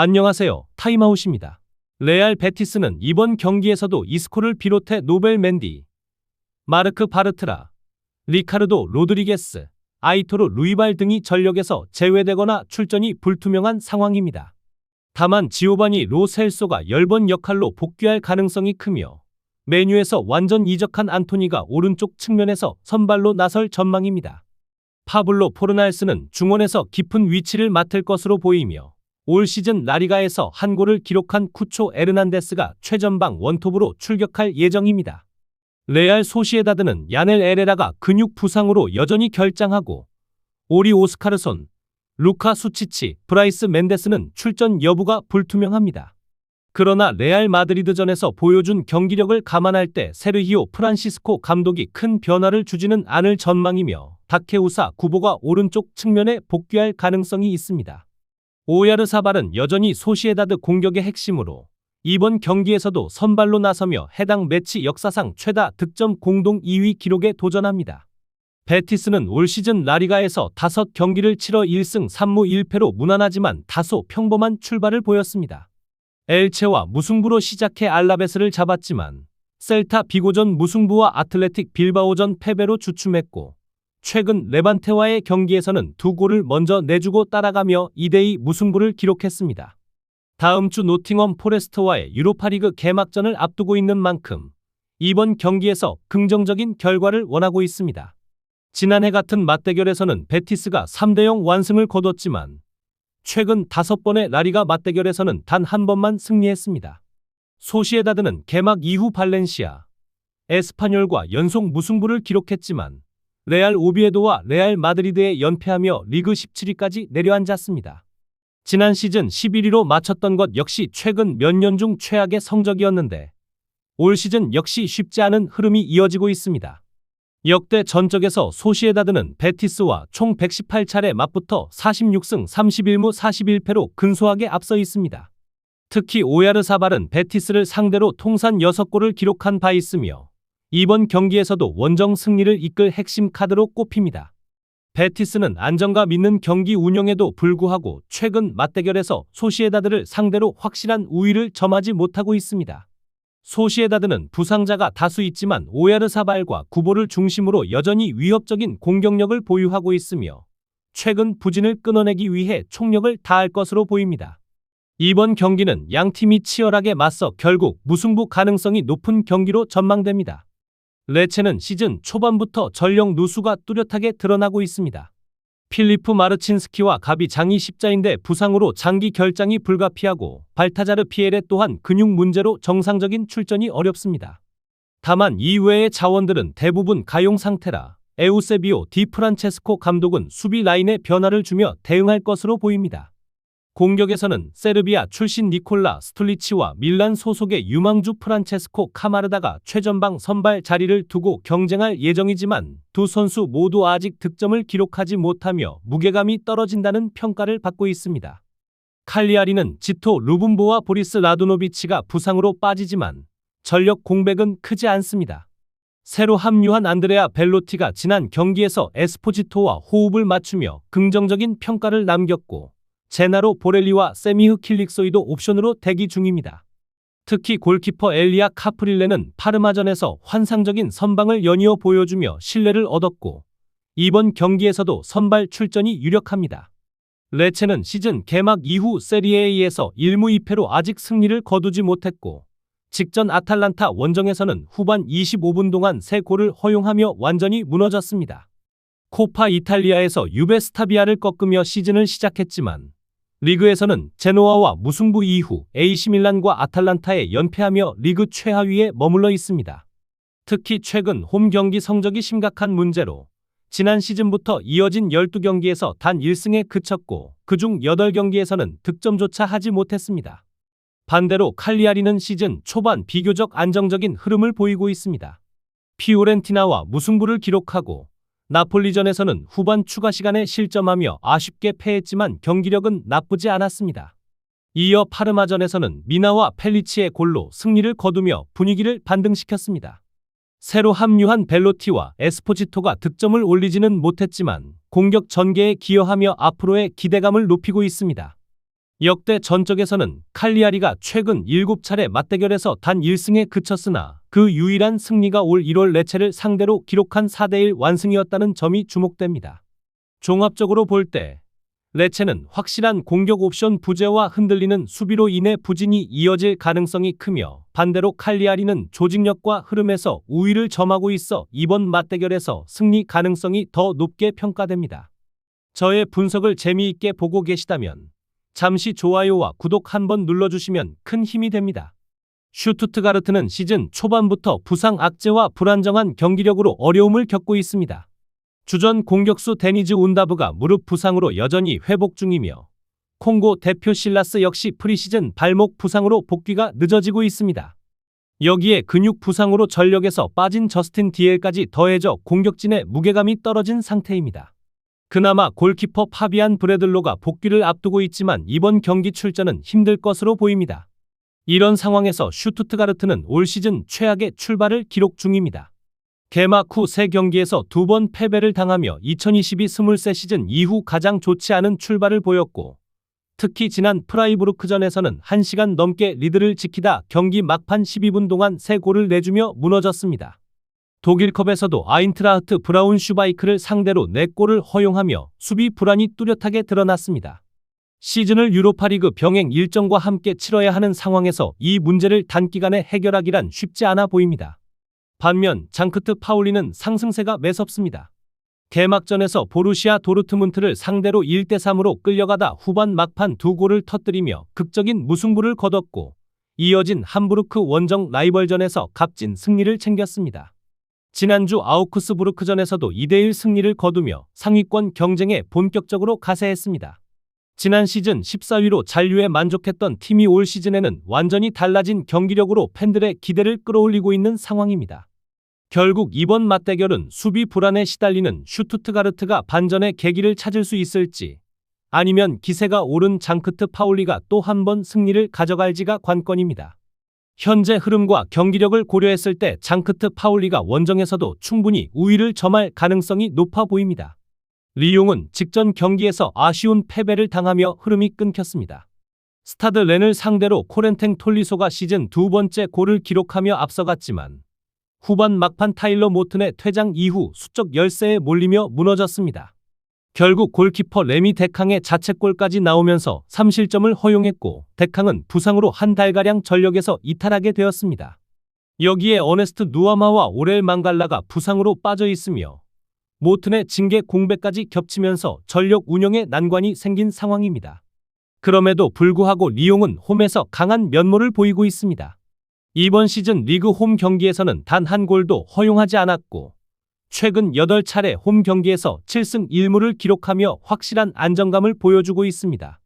안녕하세요. 타임아웃입니다. 레알 베티스는 이번 경기에서도 이스코를 비롯해 노벨 맨디, 마르크 바르트라, 리카르도 로드리게스, 아이토르 루이발 등이 전력에서 제외되거나 출전이 불투명한 상황입니다. 다만 지오바니 로 셀소가 열번 역할로 복귀할 가능성이 크며 메뉴에서 완전 이적한 안토니가 오른쪽 측면에서 선발로 나설 전망입니다. 파블로 포르날스는 중원에서 깊은 위치를 맡을 것으로 보이며 올 시즌 라리가에서 한 골을 기록한 쿠초 에르난데스가 최전방 원톱으로 출격할 예정입니다. 레알 소시에다드는 야넬 에레라가 근육 부상으로 여전히 결장하고 오리 오스카르손, 루카 수치치, 브라이스 멘데스는 출전 여부가 불투명합니다. 그러나 레알 마드리드전에서 보여준 경기력을 감안할 때 세르히오 프란시스코 감독이 큰 변화를 주지는 않을 전망이며 다케우사 구보가 오른쪽 측면에 복귀할 가능성이 있습니다. 오야르사발은 여전히 소시에다드 공격의 핵심으로 이번 경기에서도 선발로 나서며 해당 매치 역사상 최다 득점 공동 2위 기록에 도전합니다. 베티스는 올 시즌 라리가에서 5경기를 치러 1승 3무 1패로 무난하지만 다소 평범한 출발을 보였습니다. 엘체와 무승부로 시작해 알라베스를 잡았지만 셀타 비고전 무승부와 아틀레틱 빌바오전 패배로 주춤했고 최근 레반테와의 경기에서는 2골을 먼저 내주고 따라가며 2대2 무승부를 기록했습니다. 다음 주 노팅엄 포레스트와의 유로파리그 개막전을 앞두고 있는 만큼 이번 경기에서 긍정적인 결과를 원하고 있습니다. 지난해 같은 맞대결에서는 베티스가 3대0 완승을 거뒀지만 최근 5번의 라리가 맞대결에서는 단 한 번만 승리했습니다. 소시에다드는 개막 이후 발렌시아, 에스파뇰과 연속 무승부를 기록했지만 레알 오비에도와 레알 마드리드에 연패하며 리그 17위까지 내려앉았습니다. 지난 시즌 11위로 마쳤던 것 역시 최근 몇 년 중 최악의 성적이었는데 올 시즌 역시 쉽지 않은 흐름이 이어지고 있습니다. 역대 전적에서 소시에다드는 베티스와 총 118차례 맞붙어 46승 31무 41패로 근소하게 앞서 있습니다. 특히 오야르사발은 베티스를 상대로 통산 6골을 기록한 바 있으며 이번 경기에서도 원정 승리를 이끌 핵심 카드로 꼽힙니다. 베티스는 안정감 있는 경기 운영에도 불구하고 최근 맞대결에서 소시에다드를 상대로 확실한 우위를 점하지 못하고 있습니다. 소시에다드는 부상자가 다수 있지만 오야르사발과 구보를 중심으로 여전히 위협적인 공격력을 보유하고 있으며 최근 부진을 끊어내기 위해 총력을 다할 것으로 보입니다. 이번 경기는 양팀이 치열하게 맞서 결국 무승부 가능성이 높은 경기로 전망됩니다. 레체는 시즌 초반부터 전력 누수가 뚜렷하게 드러나고 있습니다. 필리프 마르친스키와 가비 장이 십자인대 부상으로 장기 결장이 불가피하고 발타자르 피에레 또한 근육 문제로 정상적인 출전이 어렵습니다. 다만 이외의 자원들은 대부분 가용 상태라 에우세비오 디 프란체스코 감독은 수비 라인에 변화를 주며 대응할 것으로 보입니다. 공격에서는 세르비아 출신 니콜라 스툴리치와 밀란 소속의 유망주 프란체스코 카마르다가 최전방 선발 자리를 두고 경쟁할 예정이지만 두 선수 모두 아직 득점을 기록하지 못하며 무게감이 떨어진다는 평가를 받고 있습니다. 칼리아리는 지토 루분보와 보리스 라도노비치가 부상으로 빠지지만 전력 공백은 크지 않습니다. 새로 합류한 안드레아 벨로티가 지난 경기에서 에스포지토와 호흡을 맞추며 긍정적인 평가를 남겼고 제나로 보렐리와 세미흐 킬릭소이도 옵션으로 대기 중입니다. 특히 골키퍼 엘리아 카프릴레는 파르마전에서 환상적인 선방을 연이어 보여주며 신뢰를 얻었고 이번 경기에서도 선발 출전이 유력합니다. 레체는 시즌 개막 이후 세리에 A에서 1무 2패로 아직 승리를 거두지 못했고 직전 아탈란타 원정에서는 후반 25분 동안 3골을 허용하며 완전히 무너졌습니다. 코파 이탈리아에서 유베 스타비아를 꺾으며 시즌을 시작했지만 리그에서는 제노아와 무승부 이후 AC 밀란과 아탈란타에 연패하며 리그 최하위에 머물러 있습니다. 특히 최근 홈 경기 성적이 심각한 문제로 지난 시즌부터 이어진 12경기에서 단 1승에 그쳤고 그중 8경기에서는 득점조차 하지 못했습니다. 반대로 칼리아리는 시즌 초반 비교적 안정적인 흐름을 보이고 있습니다. 피오렌티나와 무승부를 기록하고 나폴리전에서는 후반 추가 시간에 실점하며 아쉽게 패했지만 경기력은 나쁘지 않았습니다. 이어 파르마전에서는 미나와 펠리치의 골로 승리를 거두며 분위기를 반등시켰습니다. 새로 합류한 벨로티와 에스포지토가 득점을 올리지는 못했지만 공격 전개에 기여하며 앞으로의 기대감을 높이고 있습니다. 역대 전적에서는 칼리아리가 최근 7차례 맞대결에서 단 1승에 그쳤으나 그 유일한 승리가 올 1월 레체를 상대로 기록한 4대1 완승이었다는 점이 주목됩니다. 종합적으로 볼 때 레체는 확실한 공격 옵션 부재와 흔들리는 수비로 인해 부진이 이어질 가능성이 크며, 반대로 칼리아리는 조직력과 흐름에서 우위를 점하고 있어 이번 맞대결에서 승리 가능성이 더 높게 평가됩니다. 저의 분석을 재미있게 보고 계시다면 잠시 좋아요와 구독 한번 눌러주시면 큰 힘이 됩니다. 슈투트가르트는 시즌 초반부터 부상 악재와 불안정한 경기력으로 어려움을 겪고 있습니다. 주전 공격수 데니즈 운다브가 무릎 부상으로 여전히 회복 중이며, 콩고 대표 실라스 역시 프리시즌 발목 부상으로 복귀가 늦어지고 있습니다. 여기에 근육 부상으로 전력에서 빠진 저스틴 디엘까지 더해져 공격진의 무게감이 떨어진 상태입니다. 그나마 골키퍼 파비안 브래들로가 복귀를 앞두고 있지만 이번 경기 출전은 힘들 것으로 보입니다. 이런 상황에서 슈투트가르트는 올 시즌 최악의 출발을 기록 중입니다. 개막 후 3경기에서 2번 패배를 당하며 2022-23 시즌 이후 가장 좋지 않은 출발을 보였고, 특히 지난 프라이부르크전에서는 1시간 넘게 리드를 지키다 경기 막판 12분 동안 3골을 내주며 무너졌습니다. 독일컵에서도 아인트라흐트 브라운슈바이크를 상대로 4골을 허용하며 수비 불안이 뚜렷하게 드러났습니다. 시즌을 유로파리그 병행 일정과 함께 치러야 하는 상황에서 이 문제를 단기간에 해결하기란 쉽지 않아 보입니다. 반면 장크트 파울리는 상승세가 매섭습니다. 개막전에서 보루시아 도르트문트를 상대로 1대3으로 끌려가다 후반 막판 2골을 터뜨리며 극적인 무승부를 거뒀고, 이어진 함부르크 원정 라이벌전에서 값진 승리를 챙겼습니다. 지난주 아우크스부르크전에서도 2대1 승리를 거두며 상위권 경쟁에 본격적으로 가세했습니다. 지난 시즌 14위로 잔류에 만족했던 팀이 올 시즌에는 완전히 달라진 경기력으로 팬들의 기대를 끌어올리고 있는 상황입니다. 결국 이번 맞대결은 수비 불안에 시달리는 슈투트가르트가 반전의 계기를 찾을 수 있을지, 아니면 기세가 오른 장크트 파울리가 또 한 번 승리를 가져갈지가 관건입니다. 현재 흐름과 경기력을 고려했을 때 장크트 파울리가 원정에서도 충분히 우위를 점할 가능성이 높아 보입니다. 리옹은 직전 경기에서 아쉬운 패배를 당하며 흐름이 끊겼습니다. 스타드 렌을 상대로 코렌탱 톨리소가 시즌 2번째 골을 기록하며 앞서갔지만, 후반 막판 타일러 모튼의 퇴장 이후 수적 열세에 몰리며 무너졌습니다. 결국 골키퍼 레미 데캉의 자책골까지 나오면서 3실점을 허용했고, 데캉은 부상으로 한 달가량 전력에서 이탈하게 되었습니다. 여기에 어네스트 누아마와 오렐 망갈라가 부상으로 빠져 있으며 모튼의 징계 공백까지 겹치면서 전력 운영에 난관이 생긴 상황입니다. 그럼에도 불구하고 리옹은 홈에서 강한 면모를 보이고 있습니다. 이번 시즌 리그 홈 경기에서는 단 한 골도 허용하지 않았고, 최근 8차례 홈 경기에서 7승 1무를 기록하며 확실한 안정감을 보여주고 있습니다.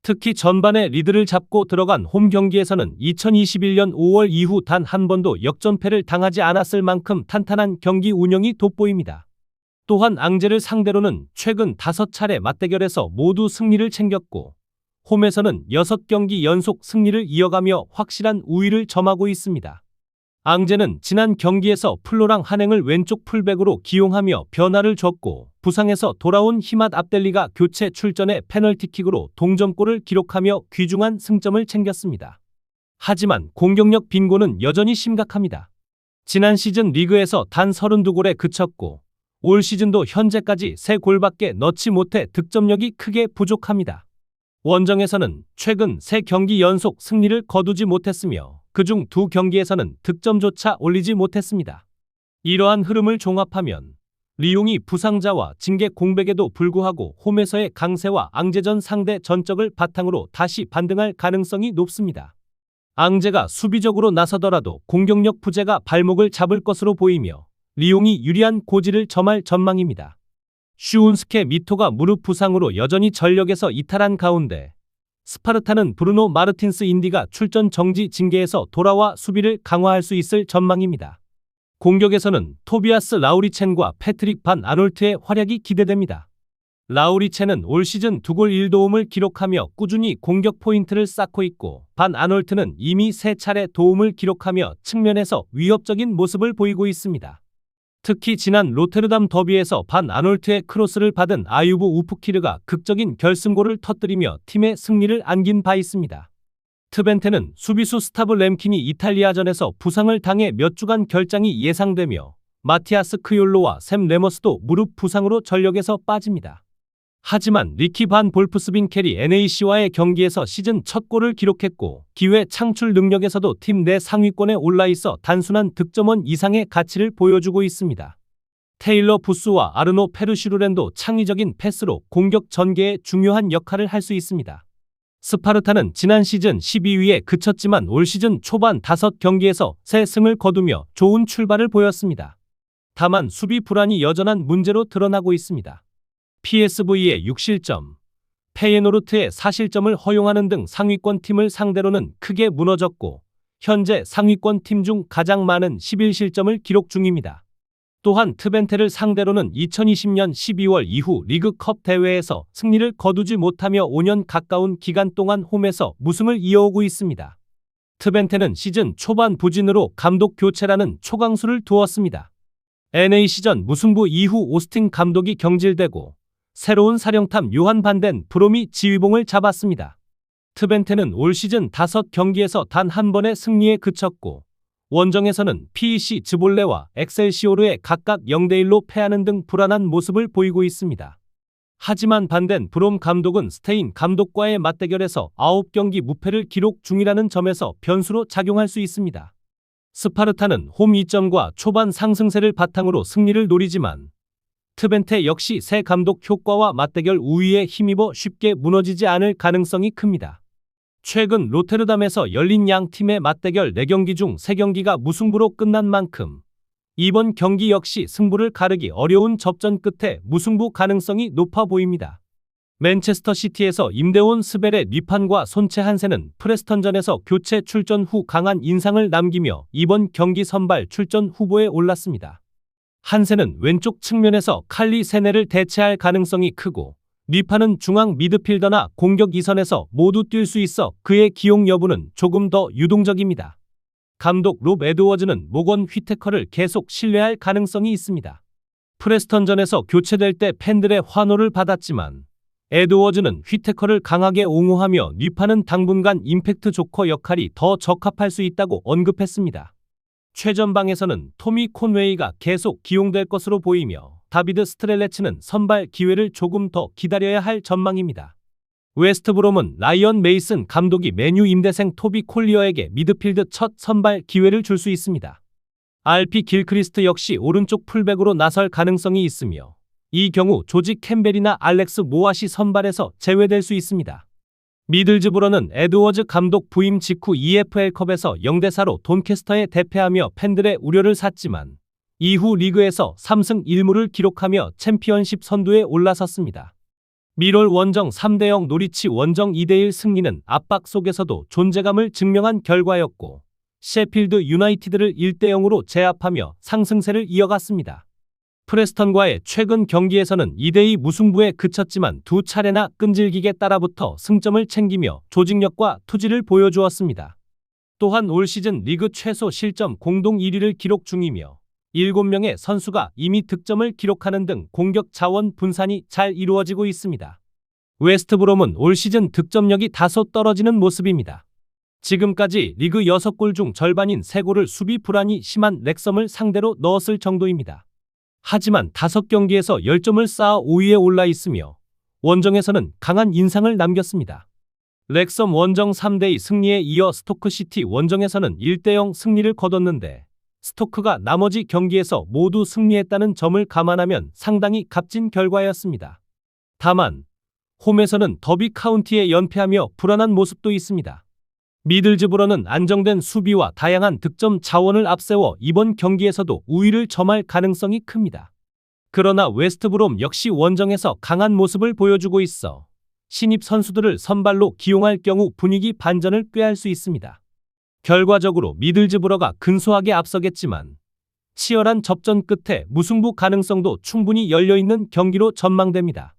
특히 전반에 리드를 잡고 들어간 홈 경기에서는 2021년 5월 이후 단 한 번도 역전패를 당하지 않았을 만큼 탄탄한 경기 운영이 돋보입니다. 또한 앙제를 상대로는 최근 5차례 맞대결에서 모두 승리를 챙겼고, 홈에서는 6경기 연속 승리를 이어가며 확실한 우위를 점하고 있습니다. 앙제는 지난 경기에서 플로랑 한행을 왼쪽 풀백으로 기용하며 변화를 줬고, 부상에서 돌아온 히맛 압델리가 교체 출전해 페널티킥으로 동점골을 기록하며 귀중한 승점을 챙겼습니다. 하지만 공격력 빈곤은 여전히 심각합니다. 지난 시즌 리그에서 단 32골에 그쳤고, 올 시즌도 현재까지 3골밖에 넣지 못해 득점력이 크게 부족합니다. 원정에서는 최근 3경기 연속 승리를 거두지 못했으며, 그중 2경기에서는 득점조차 올리지 못했습니다. 이러한 흐름을 종합하면 리옹이 부상자와 징계 공백에도 불구하고 홈에서의 강세와 앙제전 상대 전적을 바탕으로 다시 반등할 가능성이 높습니다. 앙제가 수비적으로 나서더라도 공격력 부재가 발목을 잡을 것으로 보이며 리옹이 유리한 고지를 점할 전망입니다. 슈운스케 미토가 무릎 부상으로 여전히 전력에서 이탈한 가운데, 스파르타는 브루노 마르틴스 인디가 출전 정지 징계에서 돌아와 수비를 강화할 수 있을 전망입니다. 공격에서는 토비아스 라우리첸과 패트릭 반 아놀트의 활약이 기대됩니다. 라우리첸은 올 시즌 2골 1도움을 기록하며 꾸준히 공격 포인트를 쌓고 있고, 반 아놀트는 이미 3차례 도움을 기록하며 측면에서 위협적인 모습을 보이고 있습니다. 특히 지난 로테르담 더비에서 반 아놀트의 크로스를 받은 아유브 우프키르가 극적인 결승골을 터뜨리며 팀의 승리를 안긴 바 있습니다. 트벤테는 수비수 스타브 램킨이 이탈리아전에서 부상을 당해 몇 주간 결장이 예상되며 마티아스 크욜로와 샘 레머스도 무릎 부상으로 전력에서 빠집니다. 하지만 리키 반 볼프스빈켈이 NAC와의 경기에서 시즌 첫 골을 기록했고 기회 창출 능력에서도 팀 내 상위권에 올라있어 단순한 득점원 이상의 가치를 보여주고 있습니다. 테일러 부스와 아르노 페르시루렌도 창의적인 패스로 공격 전개에 중요한 역할을 할 수 있습니다. 스파르타는 지난 시즌 12위에 그쳤지만 올 시즌 초반 5경기에서 3승을 거두며 좋은 출발을 보였습니다. 다만 수비 불안이 여전한 문제로 드러나고 있습니다. PSV의 6실점, 페예노르트의 4실점을 허용하는 등 상위권 팀을 상대로는 크게 무너졌고 현재 상위권 팀 중 가장 많은 11실점을 기록 중입니다. 또한 트벤테를 상대로는 2020년 12월 이후 리그컵 대회에서 승리를 거두지 못하며 5년 가까운 기간 동안 홈에서 무승을 이어오고 있습니다. 트벤테는 시즌 초반 부진으로 감독 교체라는 초강수를 두었습니다. NAC전 무승부 이후 오스틴 감독이 경질되고 새로운 사령탑 요한 반덴 브롬이 지휘봉을 잡았습니다. 트벤테는 올 시즌 5경기에서 단 한 번의 승리에 그쳤고 원정에서는 PEC 즈볼레와 엑셀시오르에 각각 0대1로 패하는 등 불안한 모습을 보이고 있습니다. 하지만 반덴 브롬 감독은 스테인 감독과의 맞대결에서 9경기 무패를 기록 중이라는 점에서 변수로 작용할 수 있습니다. 스파르타는 홈 이점과 초반 상승세를 바탕으로 승리를 노리지만 트벤테 역시 새 감독 효과와 맞대결 우위에 힘입어 쉽게 무너지지 않을 가능성이 큽니다. 최근 로테르담에서 열린 양 팀의 맞대결 4경기 중 3경기가 무승부로 끝난 만큼 이번 경기 역시 승부를 가르기 어려운 접전 끝에 무승부 가능성이 높아 보입니다. 맨체스터 시티에서 임대온 스벨의 뉘판과 손체 한센은 프레스턴전에서 교체 출전 후 강한 인상을 남기며 이번 경기 선발 출전 후보에 올랐습니다. 한센은 왼쪽 측면에서 칼리 세네를 대체할 가능성이 크고 뉘판은 중앙 미드필더나 공격 이선에서 모두 뛸 수 있어 그의 기용 여부는 조금 더 유동적입니다. 감독 롭 에드워즈는 모건 휘테커를 계속 신뢰할 가능성이 있습니다. 프레스턴전에서 교체될 때 팬들의 환호를 받았지만 에드워즈는 휘테커를 강하게 옹호하며 뉘판은 당분간 임팩트 조커 역할이 더 적합할 수 있다고 언급했습니다. 최전방에서는 토미 콘웨이가 계속 기용될 것으로 보이며 다비드 스트렐레츠는 선발 기회를 조금 더 기다려야 할 전망입니다. 웨스트브롬은 라이언 메이슨 감독이 메뉴 임대생 토비 콜리어에게 미드필드 첫 선발 기회를 줄 수 있습니다. RP 길크리스트 역시 오른쪽 풀백으로 나설 가능성이 있으며 이 경우 조지 캠벨이나 알렉스 모아시 선발에서 제외될 수 있습니다. 미들즈브러는 에드워즈 감독 부임 직후 EFL컵에서 0대4로 돈캐스터에 대패하며 팬들의 우려를 샀지만 이후 리그에서 3승 1무를 기록하며 챔피언십 선두에 올라섰습니다. 미롤 원정 3대0 노리치 원정 2대1 승리는 압박 속에서도 존재감을 증명한 결과였고 셰필드 유나이티드를 1대0으로 제압하며 상승세를 이어갔습니다. 프레스턴과의 최근 경기에서는 2대2 무승부에 그쳤지만 두 차례나 끈질기게 따라붙어 승점을 챙기며 조직력과 투지를 보여주었습니다. 또한 올 시즌 리그 최소 실점 공동 1위를 기록 중이며 7명의 선수가 이미 득점을 기록하는 등 공격 자원 분산이 잘 이루어지고 있습니다. 웨스트브롬은 올 시즌 득점력이 다소 떨어지는 모습입니다. 지금까지 리그 6골 중 절반인 3골을 수비 불안이 심한 렉섬을 상대로 넣었을 정도입니다. 하지만 5경기에서 10점을 쌓아 5위에 올라 있으며 원정에서는 강한 인상을 남겼습니다. 렉섬 원정 3대2 승리에 이어 스토크시티 원정에서는 1대0 승리를 거뒀는데 스토크가 나머지 경기에서 모두 승리했다는 점을 감안하면 상당히 값진 결과였습니다. 다만 홈에서는 더비 카운티에 연패하며 불안한 모습도 있습니다. 미들즈브러는 안정된 수비와 다양한 득점 자원을 앞세워 이번 경기에서도 우위를 점할 가능성이 큽니다. 그러나 웨스트브롬 역시 원정에서 강한 모습을 보여주고 있어 신입 선수들을 선발로 기용할 경우 분위기 반전을 꾀할 수 있습니다. 결과적으로 미들즈브러가 근소하게 앞서겠지만 치열한 접전 끝에 무승부 가능성도 충분히 열려있는 경기로 전망됩니다.